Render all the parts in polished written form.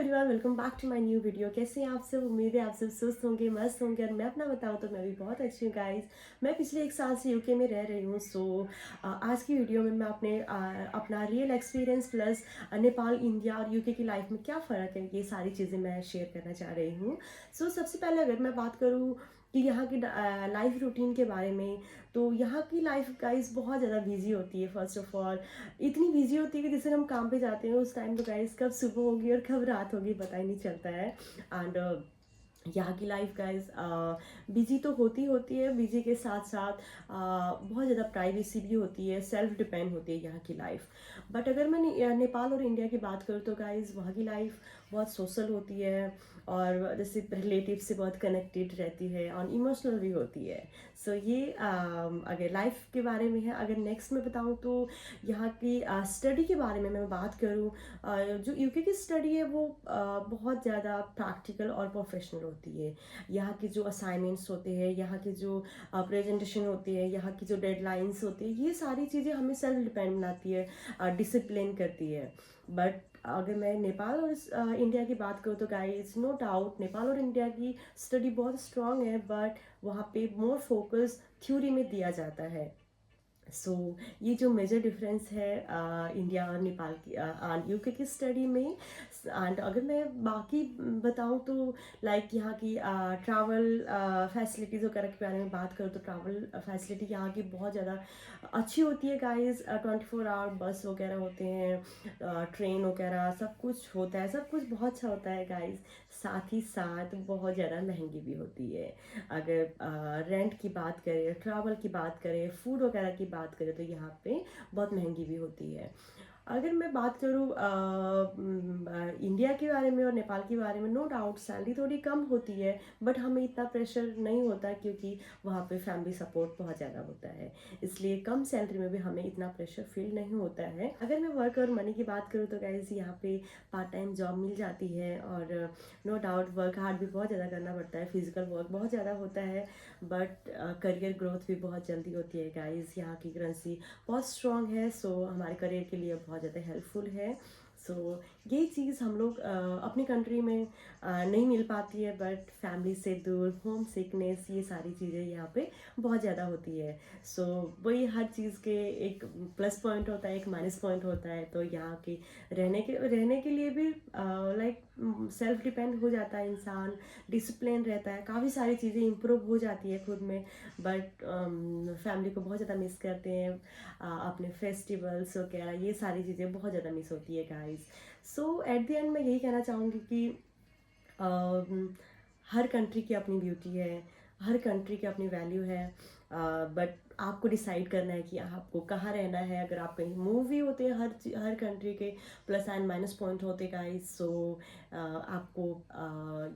Everyone, welcome back to my new video. कैसे हैं आप सब? उम्मीद है आप सब स्वस्थ होंगे, मस्त होंगे। और मैं अपना बताऊं तो मैं भी बहुत अच्छी हूँ गाइस। मैं पिछले 1 साल से यूके में रह रही हूँ। आज की वीडियो में मैं अपना real experience plus Nepal, India और यूके की लाइफ में क्या फ़र्क है, ये सारी चीज़ें मैं शेयर करना चाह रही हूँ। सबसे पहले अगर मैं बात करूँ कि यहाँ की लाइफ रूटीन के बारे में, तो यहाँ की लाइफ गाइस बहुत ज़्यादा बिजी होती है। फर्स्ट ऑफ ऑल इतनी बिजी होती है कि जैसे हम काम पे जाते हैं उस टाइम तो गाइस कब सुबह होगी और कब रात होगी पता ही नहीं चलता है। एंड यहाँ की लाइफ गाइस बिजी तो होती है, बिजी के साथ साथ बहुत ज़्यादा प्राइवेसी भी होती है, सेल्फ डिपेंड होती है यहाँ की लाइफ। बट अगर मैं नेपाल और इंडिया की बात करूँ तो गाइस वहाँ की लाइफ बहुत सोशल होती है और जैसे रिलेटिव से बहुत कनेक्टेड रहती है और इमोशनल भी होती है। अगर लाइफ के बारे में है। अगर नेक्स्ट मैं बताऊँ तो यहाँ की स्टडी के बारे में मैं बात करूँ, जो यूके की स्टडी है वो बहुत ज़्यादा प्रैक्टिकल और प्रोफेशनल होती है। यहाँ के जो असाइनमेंट्स होते हैं, यहाँ की जो प्रेजेंटेशन होती है, यहाँ की जो डेडलाइंस होती है, ये सारी चीज़ें हमें सेल्फ डिपेंड बनाती है, डिसिप्लिन करती है। बट अगर मैं नेपाल और इंडिया की बात करूँ तो गाइस नो डाउट नेपाल और इंडिया की स्टडी बहुत स्ट्रांग है, बट वहाँ पे मोर फोकस थ्योरी में दिया जाता है। ये जो मेजर डिफरेंस है इंडिया और नेपाल की यूके की स्टडी में। एंड अगर मैं बाकी बताऊं तो लाइक यहाँ की ट्रैवल फैसिलिटीज़ वगैरह के बारे में बात करूँ तो ट्रैवल फैसिलिटी यहाँ की बहुत ज़्यादा अच्छी होती है गाइस। 24 आवर बस वगैरह होते हैं, ट्रेन वगैरह सब कुछ होता है, सब कुछ बहुत अच्छा होता है गाइस। साथ ही साथ बहुत ज़्यादा महंगी भी होती है। अगर रेंट की बात करें, ट्रैवल की बात करें, फूड वगैरह की बात करें तो यहाँ पे बहुत महंगी भी होती है। अगर मैं बात करूँ इंडिया के बारे में और नेपाल के बारे में, नो डाउट सैलरी थोड़ी कम होती है, बट हमें इतना प्रेशर नहीं होता क्योंकि वहाँ पे फैमिली सपोर्ट बहुत ज़्यादा होता है, इसलिए कम सैलरी में भी हमें इतना प्रेशर फील नहीं होता है। अगर मैं वर्क और मनी की बात करूँ तो गाइस यहाँ पे पार्ट टाइम जॉब मिल जाती है और नो डाउट वर्क हार्ड भी बहुत ज़्यादा करना पड़ता है, फिजिकल वर्क बहुत ज़्यादा होता है, बट करियर ग्रोथ भी बहुत जल्दी होती है गाइस। यहाँ की करेंसी बहुत स्ट्रॉन्ग है, हमारे करियर के लिए बहुत ज़्यादा हेल्पफुल है। ये चीज़ हम लोग अपनी कंट्री में नहीं मिल पाती है, बट फैमिली से दूर, होम सिकनेस, ये सारी चीज़ें यहाँ पे बहुत ज़्यादा होती है। सो वही हर चीज़ के एक प्लस पॉइंट होता है, एक माइनस पॉइंट होता है। तो यहाँ के रहने के लिए भी लाइक सेल्फ डिपेंड हो जाता है इंसान, डिसिप्लिन रहता है, काफ़ी सारी चीज़ें इम्प्रूव हो जाती है खुद में। बट फैमिली को बहुत ज़्यादा मिस करते हैं, अपने फेस्टिवल्स वगैरह, ये सारी चीज़ें बहुत ज़्यादा मिस होती है गाइस। एट द एंड मैं यही कहना चाहूँगी कि अम, हर कंट्री की अपनी ब्यूटी है, हर कंट्री की अपनी वैल्यू है, बट आपको डिसाइड करना है कि आपको कहाँ रहना है। अगर आप कहीं मूव भी होते हैं, हर कंट्री के प्लस एंड माइनस पॉइंट होते गाइस। आपको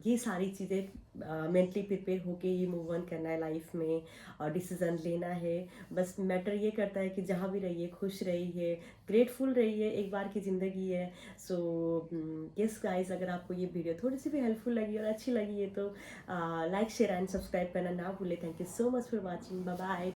ये सारी चीज़ें मेंटली प्रिपेयर होके ही मूव ऑन करना है लाइफ में और डिसीजन लेना है। बस मैटर ये करता है कि जहाँ भी रहिए खुश रहिए, ग्रेटफुल रहिए, एक बार की ज़िंदगी है। यस गाइस, अगर आपको ये वीडियो थोड़ी सी भी हेल्पफुल लगी और अच्छी लगी है तो लाइक शेयर एंड सब्सक्राइब करना ना भूले। Thank you so much for watching, bye bye.